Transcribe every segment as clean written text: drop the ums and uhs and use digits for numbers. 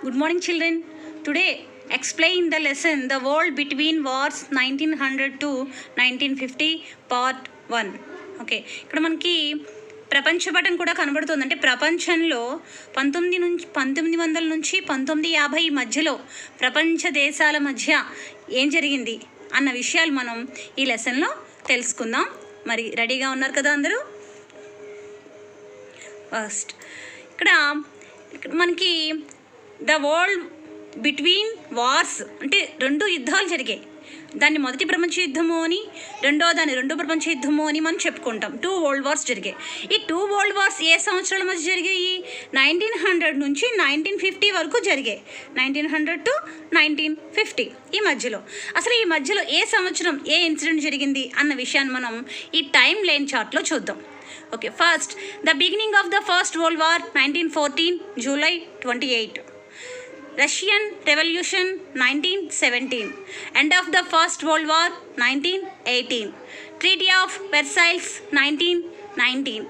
Good morning, children. Today, explain the lesson The World Between Wars 1900 to 1950 Part 1. Okay, ఇక్కడ మనకి ప్రపంచపటం కూడా కనబడుతుంది. అంటే ప్రపంచంలో 1900 నుంచి 1950 మధ్యలో ప్రపంచ దేశాల మధ్య ఏం జరిగింది అన్న విషయాలు మనం ఈ లెసన్లో తెలుసుకుందాం. మరి రెడీగా ఉన్నారు కదా అందరూ? ఫస్ట్ ఇక్కడ మనకి ద వరల్డ్ బిట్వీన్ వార్స్ అంటే రెండు యుద్ధాలు జరిగాయి. దాన్ని మొదటి ప్రపంచ యుద్ధము అని, రెండో ప్రపంచ యుద్ధము అని మనం చెప్పుకుంటాం. 2 వరల్డ్ వార్స్ జరిగాయి. ఈ 2 వరల్డ్ వార్స్ ఏ సంవత్సరాల మధ్య జరిగాయి? 1900 నుంచి 1950 వరకు జరిగాయి. 1900 టు 1950 ఈ మధ్యలో. అసలు ఈ మధ్యలో ఏ సంవత్సరం ఏ ఇన్సిడెంట్ జరిగింది అన్న విషయాన్ని మనం ఈ టైం లైన్ చార్ట్లో చూద్దాం. Okay, first the beginning of the first world war 1914 July 28. Russian Revolution 1917. End of the First World War 1918. Treaty of Versailles 1919.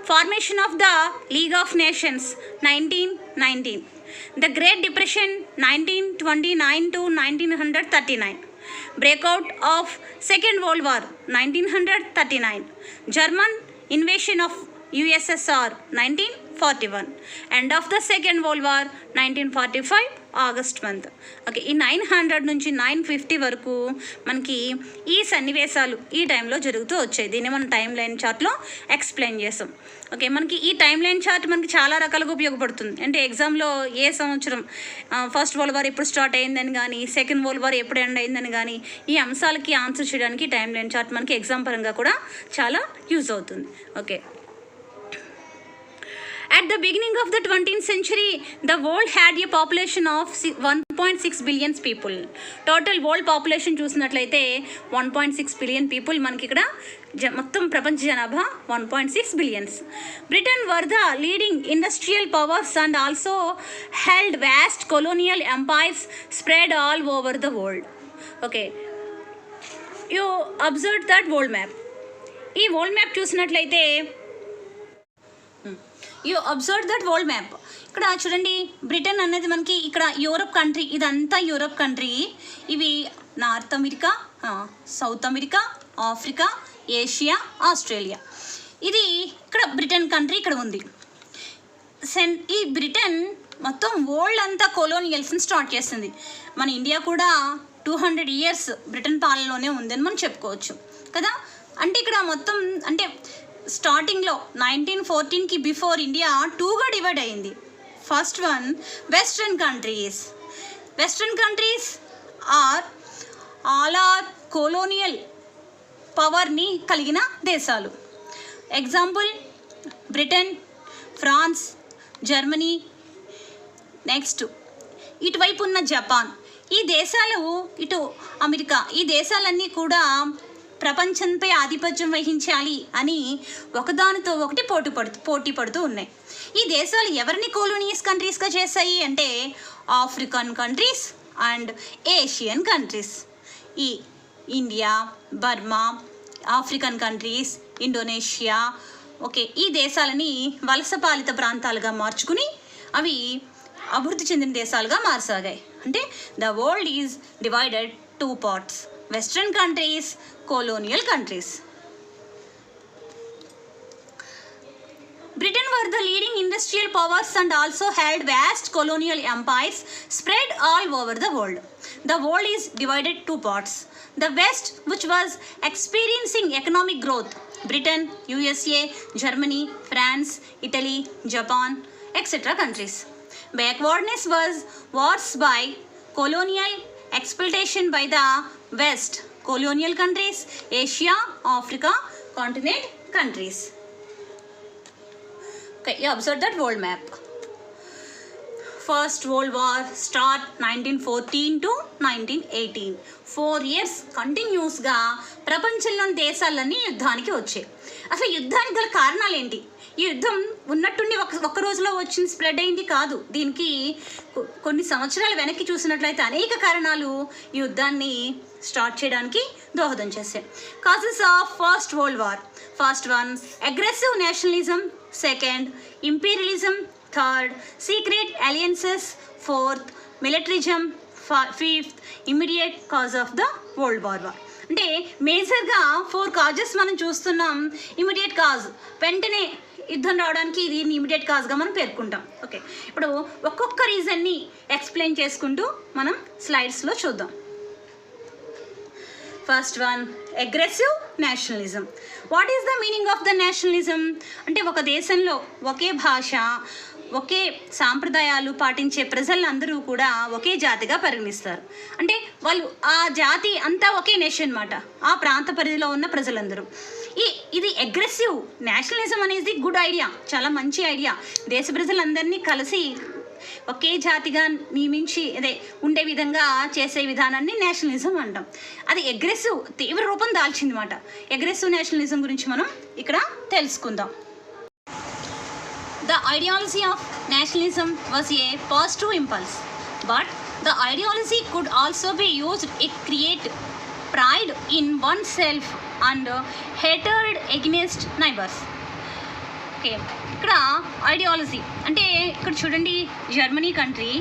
Formation of the League of Nations 1919. The Great Depression 1929 to 1939. Breakout of Second World War 1939. German invasion of USSR 1941. End of the Second World War 1945 August month. Okay, ఈ 900 నుంచి 950 వరకు మనకి ఈ సన్నివేశాలు ఈ టైంలో జరుగుతూ వచ్చాయి. దీన్ని మనం టైం లైన్ చార్ట్లో ఎక్స్ప్లెయిన్ చేస్తాం. ఓకే, మనకి ఈ టైం లైన్ చార్ట్ మనకి చాలా రకాలుగా ఉపయోగపడుతుంది. అంటే ఎగ్జామ్లో ఏ సంవత్సరం ఫస్ట్ వరల్డ్ వార్ ఎప్పుడు స్టార్ట్ అయిందని కానీ, సెకండ్ వరల్డ్ వార్ ఎప్పుడు ఎండ్ అయిందని కానీ, ఈ అంశాలకి ఆన్సర్ చేయడానికి టైం లైన్ చార్ట్ మనకి ఎగ్జామ్ పరంగా కూడా చాలా యూజ్ అవుతుంది. Okay, at the beginning of the 20th century, the world had a population of 1.6 billion people. Total world population చూసినట్లయితే 1.6 billion people మనకి ఇక్కడ మొత్తం ప్రపంచ జనాభా 1.6 billions. Britain were the leading industrial powers and also held vast colonial empires spread all over the world. Okay, you observed that world map. ఈ world map చూసినట్లయితే you observe that world map. ఇక్కడ చూడండి, Britain అనేది మనకి ఇక్కడ Europe country, ఇదంతా Europe country. ఇవి north America, south America, Africa, Asia, Australia. ఇది ఇక్కడ బ్రిటన్ కంట్రీ ఇక్కడ ఉంది. ఈ బ్రిటన్ మొత్తం వరల్డ్ అంతా కొలోనియల్స్ని స్టార్ట్ చేస్తుంది. మన ఇండియా కూడా 200 years బ్రిటన్ పాలనలోనే ఉందని మనం చెప్పుకోవచ్చు కదా. అంటే ఇక్కడ మొత్తం అంటే స్టార్టింగ్లో 1914కి బిఫోర్ ఇండియా 2గా డివైడ్ అయింది. First one western countries or colonial పవర్ని కలిగిన దేశాలు. Example Britain, France, Germany. Next ఇటువైపు ఉన్న జపాన్. ఈ దేశాలు, ఇటు అమెరికా, ఈ దేశాలన్నీ కూడా ప్రపంచంపై ఆధిపత్యం వహించాలి అని ఒకదానితో ఒకటి పోటీ పడుతూ ఉన్నాయి. ఈ దేశాలు ఎవరిని కోలోనియస్ కంట్రీస్గా చేశాయి అంటే African countries and Asian countries. ఈ India, Burma, African countries, Indonesia. Okay, ఈ దేశాలని వలసపాలిత ప్రాంతాలుగా మార్చుకుని అవి అభివృద్ధి చెందిన దేశాలుగా మారసాగాయి. అంటే the world is divided 2 parts. Western countries, colonial countries. Britain were the leading industrial powers and also held vast colonial empires spread all over the world. The world is divided 2 parts. The West, which was experiencing economic growth, Britain, USA, Germany, France, Italy, Japan, etc. countries. Backwardness was wars by colonial exploitation by the West, colonial countries, Asia, Africa, continent countries. Okay, you observe that world map. First World War start 1914 to 1918. 4 years కంటిన్యూస్గా ప్రపంచంలోని దేశాలన్నీ యుద్ధానికి వచ్చాయి. అసలు యుద్ధానికి గల కారణాలు ఏంటి? ఈ యుద్ధం ఉన్నట్టుండి ఒక్క రోజులో వచ్చింది, స్ప్రెడ్ అయింది కాదు. దీనికి కొన్ని సంవత్సరాలు వెనక్కి చూసినట్లయితే అనేక కారణాలు ఈ యుద్ధాన్ని స్టార్ట్ చేయడానికి దోహదం చేశాయి. Causes of first world war. First one aggressive nationalism, second imperialism, third secret alliances, fourth militarism, fifth immediate cause of the World War I. అంటే మేజర్గా 4 కాజెస్ మనం చూస్తున్నాం. ఇమీడియట్ కాజ్ వెంటనే యుద్ధం రావడానికి ఇది ఇమీడియట్ కాజ్గా మనం పేర్కొంటాం. ఓకే, ఇప్పుడు ఒక్కొక్క రీజన్ని ఎక్స్ప్లెయిన్ చేసుకుంటూ మనం స్లైడ్స్లో చూద్దాం. First one, aggressive nationalism. What is the meaning of the nationalism? అంటే ఒక దేశంలో ఒకే భాష, ఒకే సాంప్రదాయాలు పాటించే ప్రజలందరూ కూడా ఒకే జాతిగా పరిగణిస్తారు. అంటే వాళ్ళు ఆ జాతి అంతా ఒకే నేషన్ అన్నమాట, ఆ ప్రాంత పరిధిలో ఉన్న ప్రజలందరూ. ఇది అగ్రెసివ్ నేషనలిజం అనేది గుడ్ ఐడియా, చాలా మంచి ఐడియా. దేశ ప్రజలందరినీ కలిసి ఒకే జాతిగా నియమించి ఉండే విధంగా చేసే విధానాన్ని నేషనలిజం అంటాం. అది అగ్రెసివ్ తీవ్ర రూపం దాల్చిందన్నమాట. అగ్రెసివ్ నేషనలిజం గురించి మనం ఇక్కడ తెలుసుకుందాం. The ideology of nationalism was a positive impulse, but the ideology could also be used to create pride in oneself and hatred against neighbors. Okay, ఇక్కడ ఐడియాలజీ అంటే ఇక్కడ చూడండి, జర్మనీ కంట్రీ,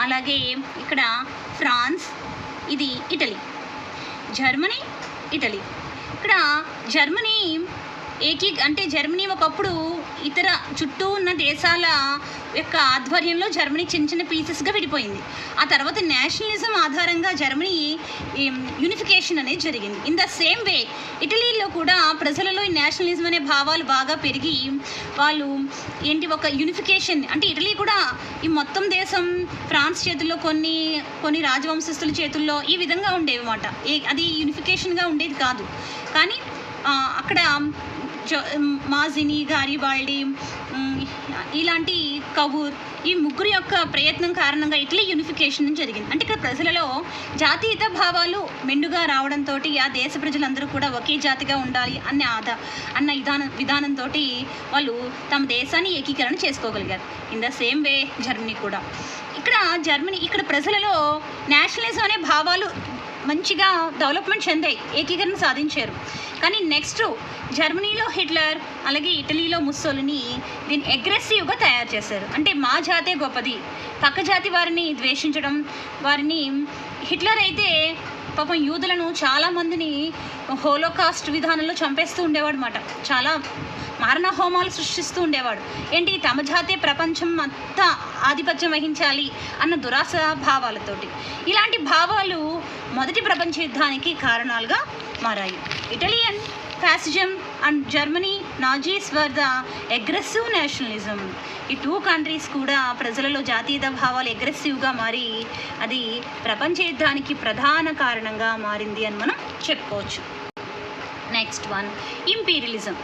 అలాగే ఇక్కడ ఫ్రాన్స్, ఇది ఇటలీ. Germany, Italy. ఇక్కడ Germany అంటే Germany ఒకప్పుడు ఇతర చుట్టూ ఉన్న దేశాల యొక్క ఆధ్వర్యంలో జర్మనీ చిన్న చిన్న పీసెస్గా విడిపోయింది. ఆ తర్వాత నేషనలిజం ఆధారంగా జర్మనీ యూనిఫికేషన్ అనేది జరిగింది. ఇన్ ద సేమ్ వే ఇటలీలో కూడా ప్రజలలో ఈ నేషనలిజం అనే భావాలు బాగా పెరిగి వాళ్ళు ఒక యూనిఫికేషన్, అంటే ఇటలీ కూడా ఈ మొత్తం దేశం ఫ్రాన్స్ చేతుల్లో, కొన్ని రాజవంశస్థుల చేతుల్లో ఈ విధంగా ఉండేవి అన్నమాట. అది యూనిఫికేషన్గా ఉండేది కాదు. కానీ అక్కడ మాజిని, గారిబాల్డి, ఇలాంటి కవూర్, ఈ ముగ్గురు యొక్క ప్రయత్నం కారణంగా ఇటలీ యూనిఫికేషన్ జరిగింది. అంటే ఇక్కడ ప్రజలలో జాతీయత భావాలు మెండుగా రావడంతో ఆ దేశ ప్రజలందరూ కూడా ఒకే జాతిగా ఉండాలి అన్న విధానంతో వాళ్ళు తమ దేశాన్ని ఏకీకరణ చేసుకోగలిగారు. In the same way Germany కూడా. ఇక్కడ ప్రజలలో నేషనలిజం అనే భావాలు మంచిగా డెవలప్మెంట్ చెందాయి, ఏకీకరణ సాధించారు. కానీ నెక్స్ట్ జర్మనీలో హిట్లర్, అలాగే ఇటలీలో ముస్సోలిని దీన్ని అగ్రెసివ్గా తయారు చేశారు. అంటే మా జాతే గొప్పది, పక్క జాతి వారిని ద్వేషించడం, వారిని హిట్లర్ అయితే పాపం యూదులను చాలామందిని హోలోకాస్ట్ విధానంలో చంపేస్తూ ఉండేవాడు అన్నమాట. చాలా మారణ హోమాలు సృష్టిస్తూ ఉండేవాడు. తమ జాతే ప్రపంచం అంతా ఆధిపత్యం వహించాలి అన్న దురాశ భావాలతోటి. ఇలాంటి భావాలు మొదటి ప్రపంచ యుద్ధానికి కారణాలుగా మారాయి. Italian fascism and Germany Nazis were the aggressive nationalism. ఈ 2 కంట్రీస్ కూడా ప్రజలలో జాతీయత భావాలు అగ్రెసివ్గా మారి అది ప్రపంచ యుద్ధానికి ప్రధాన కారణంగా మారింది అని మనం చెప్పుకోవచ్చు. Next one, imperialism.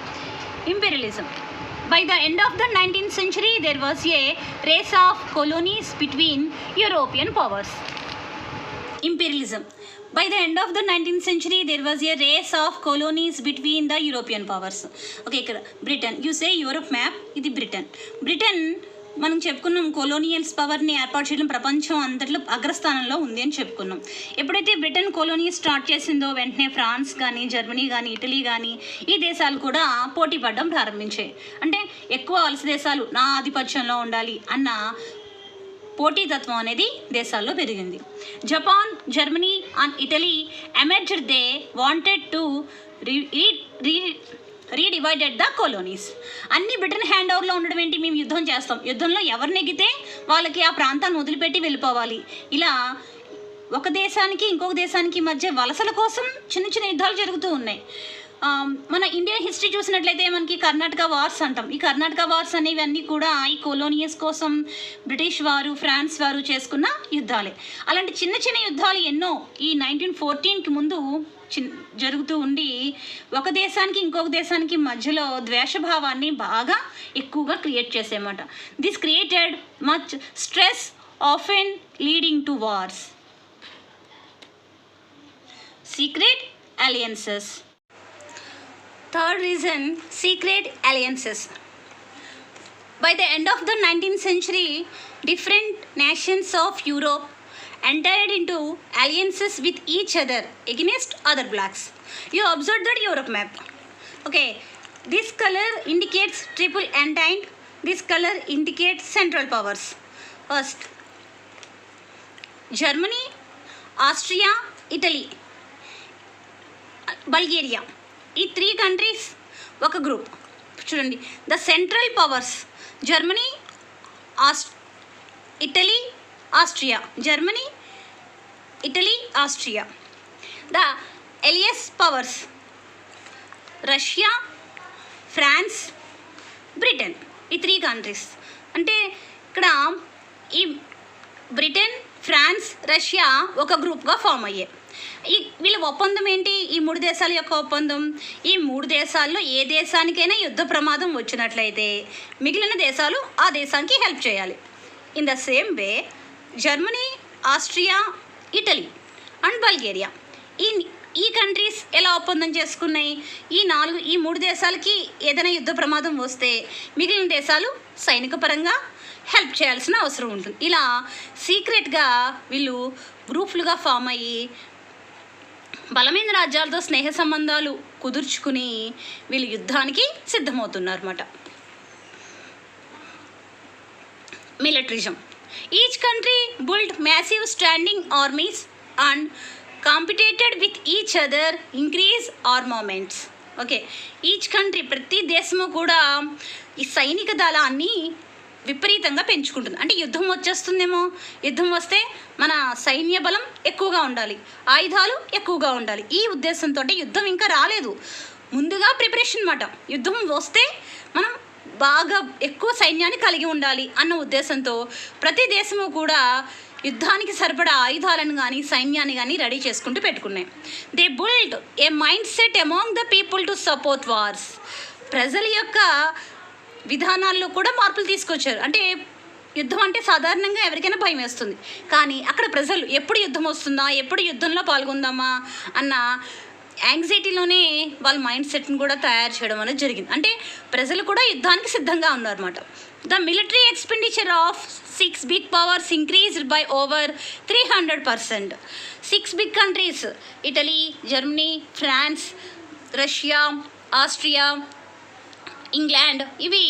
By the end of the 19th century, there was a race of colonies between European powers. Imperialism. By the end of the 19th century, there was a race of colonies between the European powers. Okay, Britain. You say Europe map, ఇది Britain మనం చెప్పుకున్నాం కొలోనియల్స్ పవర్ని ఏర్పాటు చేయడం ప్రపంచం అంతట్లో అగ్రస్థానంలో ఉంది అని చెప్పుకున్నాం. ఎప్పుడైతే బ్రిటన్ కొలోనీ స్టార్ట్ చేసిందో వెంటనే ఫ్రాన్స్ కానీ, జర్మనీ కానీ, ఇటలీ కానీ ఈ దేశాలు కూడా పోటీ పడడం ప్రారంభించాయి. అంటే ఎక్కువ వలస దేశాలు నా ఆధిపత్యంలో ఉండాలి అన్న పోటీతత్వం అనేది దేశాల్లో పెరిగింది. Japan, Germany and Italy emerged. They wanted to redivided the colonies. అన్ని బ్రిటన్ హ్యాండ్ ఓవర్లో ఉండడం ఏంటి, మేము యుద్ధం చేస్తాం, యుద్ధంలో ఎవరు నెగితే వాళ్ళకి ఆ ప్రాంతాన్ని వదిలిపెట్టి వెళ్ళిపోవాలి. ఇలా ఒక దేశానికి ఇంకొక దేశానికి మధ్య వలసల కోసం చిన్న చిన్న యుద్ధాలు జరుగుతూ ఉన్నాయి. మన ఇండియా హిస్టరీ చూసినట్లయితే మనకి కర్ణాటక వార్స్ అంటాం. ఈ కర్ణాటక వార్స్ అనేవి అన్నీ కూడా ఈ కొలోనియస్ కోసం బ్రిటిష్ వారు, ఫ్రాన్స్ వారు చేసుకున్న యుద్ధాలే. అలాంటి చిన్న చిన్న యుద్ధాలు ఎన్నో ఈ 1914కి ముందు జరుగుతూ ఉండి ఒక దేశానికి ఇంకొక దేశానికి మధ్యలో ద్వేషభావాన్ని బాగా ఎక్కువగా క్రియేట్ చేసేమాట. This created much stress, often leading to wars. Secret alliances. Third reason, secret alliances. By the end of the 19th century, different nations of Europe entered into alliances with each other against other blocks. You observe that Europe map. Okay, this color indicates triple entente. This color indicates central powers. First, Germany, Austria, Italy, Bulgaria, ఈ 3 countries ఒక group. చూడండి, the central powers Germany, Italy, Austria, Germany, Italy, Austria. The allies powers Russia, France, Britain, ఈ 3 countries. అంటే ఇక్కడ ఈ Britain, France, Russia ఒక గ్రూప్గా form అయ్యాయి. వీళ్ళ ఒప్పందం ఏంటి? ఈ 3 దేశాల యొక్క ఒప్పందం. ఈ 3 దేశాల్లో ఏ దేశానికైనా యుద్ధ ప్రమాదం వచ్చినట్లయితే మిగిలిన దేశాలు ఆ దేశానికి హెల్ప్ చేయాలి. In the same way Germany, Austria, Italy and Bulgaria ఈ కంట్రీస్ ఎలా ఒప్పందం చేసుకున్నాయి? ఈ 3 దేశాలకి ఏదైనా యుద్ధ ప్రమాదం వస్తే మిగిలిన దేశాలు సైనిక పరంగా హెల్ప్ చేయాల్సిన అవసరం ఉంటుంది. ఇలా సీక్రెట్గా వీళ్ళు గ్రూపులుగా ఫామ్ అయ్యి బలమైన రాజ్యాలతో స్నేహ సంబంధాలు కుదుర్చుకుని వీళ్ళు యుద్ధానికి సిద్ధమవుతున్నారు అన్నమాట. Militarism. Each country built massive standing armies and competed with each other, increase armaments. Okay, each country, ప్రతి దేశము కూడా ఈ సైనిక దళాన్ని విపరీతంగా పెంచుకుంటుంది. అంటే యుద్ధం వచ్చేస్తుందేమో, యుద్ధం వస్తే మన సైన్య బలం ఎక్కువగా ఉండాలి, ఆయుధాలు ఎక్కువగా ఉండాలి. ఈ ఉద్దేశంతో యుద్ధం ఇంకా రాలేదు, ముందుగా ప్రిపరేషన్ అన్నమాట. యుద్ధం వస్తే మనం బాగా ఎక్కువ సైన్యాన్ని కలిగి ఉండాలి అన్న ఉద్దేశంతో ప్రతి దేశము కూడా యుద్ధానికి సరిపడా ఆయుధాలను కానీ సైన్యాన్ని కానీ రెడీ చేసుకుంటూ పెట్టుకున్నాయి. They build a mind set among the people to support wars. ప్రజల యొక్క విధానాల్లో కూడా మార్పులు తీసుకొచ్చారు. అంటే యుద్ధం అంటే సాధారణంగా ఎవరికైనా భయం వేస్తుంది, కానీ అక్కడ ప్రజలు ఎప్పుడు యుద్ధం వస్తుందా, ఎప్పుడు యుద్ధంలో పాల్గొందామా అన్న యాంగ్జైటీలోనే వాళ్ళ మైండ్ సెట్ని కూడా తయారు చేయడం అనేది జరిగింది. అంటే ప్రజలు కూడా యుద్ధానికి సిద్ధంగా ఉన్నారన్నమాట. The military expenditure of 6 big powers increased by over 300%. 6 big countries Italy, Germany, France, Russia, Austria, England ఇవి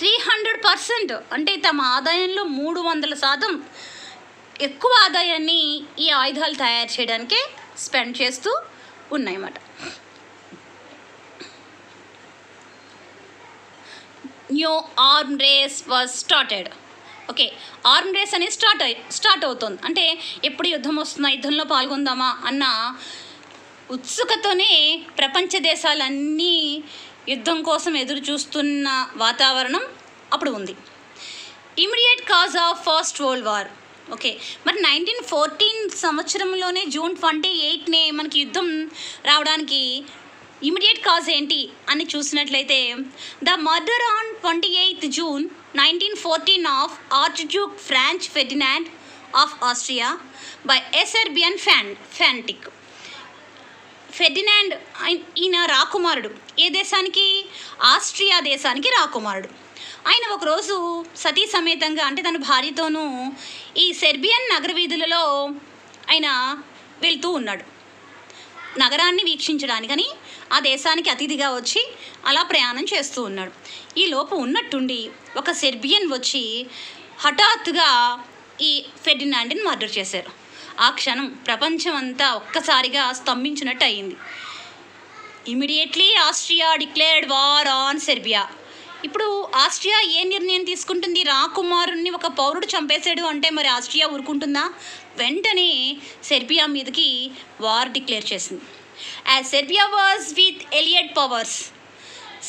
300% అంటే తమ ఆదాయంలో 300% ఎక్కువ ఆదాయాన్ని ఈ ఆయుధాలు తయారు చేయడానికే స్పెండ్ చేస్తూ ఉన్నాయన్నమాట. New arm race was started. Okay, arm race అనేది స్టార్ట్ అవుతుంది. అంటే ఎప్పుడు యుద్ధం వస్తుందా, యుద్ధంలో పాల్గొందామా అన్న ఉత్సుకతోనే ప్రపంచ దేశాలన్నీ యుద్ధం కోసం ఎదురు చూస్తున్న వాతావరణం అప్పుడు ఉంది. Immediate cause of first world war. Okay, మరి 1914 సంవత్సరంలోనే June 28నే మనకి యుద్ధం రావడానికి ఇమీడియట్ కాజ్ ఏంటి అని చూసినట్లయితే the murder on 28th June 1914 of archduke Franz Ferdinand of Austria by a Serbian fanatic. Ferdinand ఈయన రాకుమారుడు. ఏ దేశానికి? ఆస్ట్రియా దేశానికి రాకుమారుడు. ఆయన ఒకరోజు సతీ సమేతంగా, అంటే తన భార్యతోనూ ఈ సెర్బియన్ నగర వీధులలో ఆయన వెళ్తూ ఉన్నాడు నగరాన్ని వీక్షించడానికని. ఆ దేశానికి అతిథిగా వచ్చి అలా ప్రయాణం చేస్తూ ఉన్నాడు. ఈ లోపు ఉన్నట్టుండి ఒక సెర్బియన్ వచ్చి హఠాత్తుగా ఈ ఫెర్డినాండ్ని మర్డర్ చేశారు. ఆ క్షణం ప్రపంచం అంతా ఒక్కసారిగా స్తంభించినట్టు అయింది. Immediately Austria declared war on Serbia. ఇప్పుడు ఆస్ట్రియా ఏ నిర్ణయం తీసుకుంటుంది? రాకుమారుణ్ణి ఒక పౌరుడు చంపేశాడు అంటే మరి ఆస్ట్రియా ఊరుకుంటుందా? వెంటనే సెర్బియా మీదకి వార్ డిక్లేర్ చేసింది. As Serbia was with allied powers.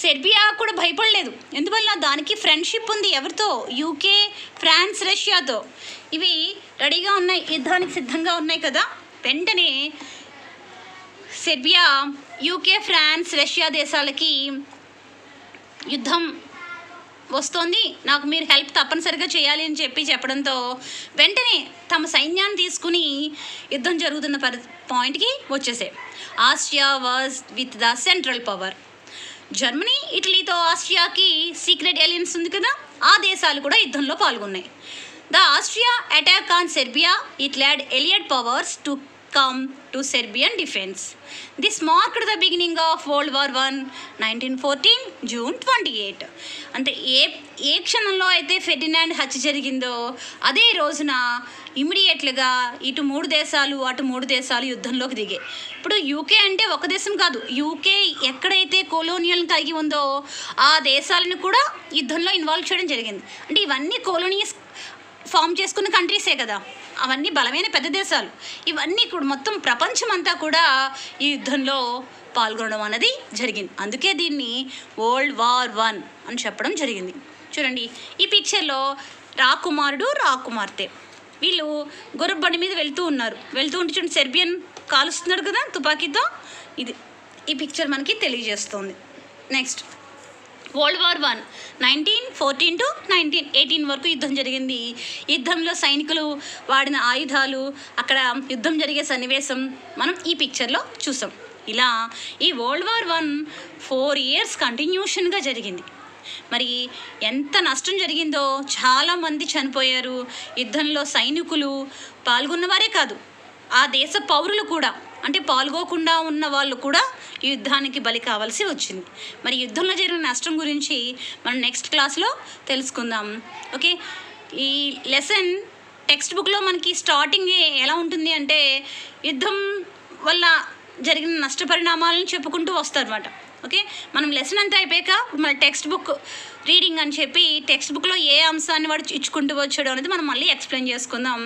Serbia కూడా భయపడలేదు. ఎందువల్ల? దానికి ఫ్రెండ్షిప్ ఉంది. ఎవరితో? యూకే, ఫ్రాన్స్, రష్యాతో. ఇవి రెడీగా ఉన్నాయి, యుద్ధానికి సిద్ధంగా ఉన్నాయి కదా. వెంటనే సెర్బియా యూకే, ఫ్రాన్స్, రష్యా దేశాలకి యుద్ధం వస్తోంది, నాకు మీరు హెల్ప్ తప్పనిసరిగా చేయాలి అని చెప్పడంతో వెంటనే తమ సైన్యాన్ని తీసుకుని యుద్ధం జరుగుతున్న పాయింట్కి వచ్చేసాయి. Austria was with the central power. Germany, ఇటలీతో ఆస్ట్రియాకి సీక్రెట్ ఎలియన్స్ ఉంది కదా, ఆ దేశాలు కూడా యుద్ధంలో పాల్గొన్నాయి. The Austria attack on Serbia it led allied powers to come to Serbian defense. This marked the beginning of World War I, 1914, June 28. అంటే ఏ క్షణంలో అయితే ఫెర్డినాండ్ హత్య జరిగిందో అదే రోజున ఇమీడియట్లుగా ఇటు 3 దేశాలు అటు 3 దేశాలు యుద్ధంలోకి దిగాయి. ఇప్పుడు యూకే అంటే ఒక దేశం కాదు, యూకే ఎక్కడైతే కొలోనియల్ కలిగి ఉందో ఆ దేశాలను కూడా యుద్ధంలో ఇన్వాల్వ్ చేయడం జరిగింది. అంటే ఇవన్నీ కొలోనీస్ ఫామ్ చేసుకున్న కంట్రీసే కదా, అవన్నీ బలమైన పెద్ద దేశాలు. ఇవన్నీ కూడా మొత్తం ప్రపంచం అంతా కూడా ఈ యుద్ధంలో పాల్గొనడం అనేది జరిగింది. అందుకే దీన్ని వరల్డ్ వార్ I అని చెప్పడం జరిగింది. చూడండి ఈ పిక్చర్లో రాకుమారుడు రాకుమార్తె వీళ్ళు గుర్రబండి మీద వెళ్తూ ఉన్నారు. వెళ్తూ ఉంటే చూడండి సెర్బియన్ కాలుస్తున్నాడు కదా తుపాకీతో. ఇది ఈ పిక్చర్ మనకి తెలియజేస్తుంది. Next world war I, 1914 to 1918 వరకు యుద్ధం జరిగింది. యుద్ధంలో సైనికులు వాడిన ఆయుధాలు, అక్కడ యుద్ధం జరిగే సన్నివేశం మనం ఈ పిక్చర్లో చూసాం. ఇలా ఈ వరల్డ్ వార్ I 4 years కంటిన్యూషన్గా జరిగింది. మరి ఎంత నష్టం జరిగిందో, చాలామంది చనిపోయారు. యుద్ధంలో సైనికులు పాల్గొన్నవారే కాదు, ఆ దేశ పౌరులు కూడా, అంటే పాల్గొకుండా ఉన్న వాళ్ళు కూడా ఈ యుద్ధానికి బలి కావాల్సి వచ్చింది. మరి యుద్ధంలో జరిగిన నష్టం గురించి మనం నెక్స్ట్ క్లాస్లో తెలుసుకుందాం. ఓకే, ఈ లెసన్ టెక్స్ట్ బుక్లో మనకి స్టార్టింగ్ ఎలా ఉంటుంది అంటే యుద్ధం వల్ల జరిగిన నష్టపరిణామాలను చెప్పుకుంటూ వస్తారన్నమాట. ఓకే, మనం లెసన్ అంతా అయిపోయాక మన టెక్స్ట్ బుక్ రీడింగ్ అని చెప్పి టెక్స్ట్ బుక్లో ఏ అంశాన్ని వాడు ఇచ్చుకుంటూ వచ్చాడు అనేది మనం మళ్ళీ ఎక్స్ప్లెయిన్ చేసుకుందాం.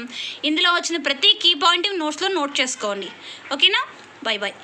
ఇందులో వచ్చిన ప్రతి కీ పాయింట్ నోట్స్లో నోట్ చేసుకోండి. ఓకేనా, బై బాయ్.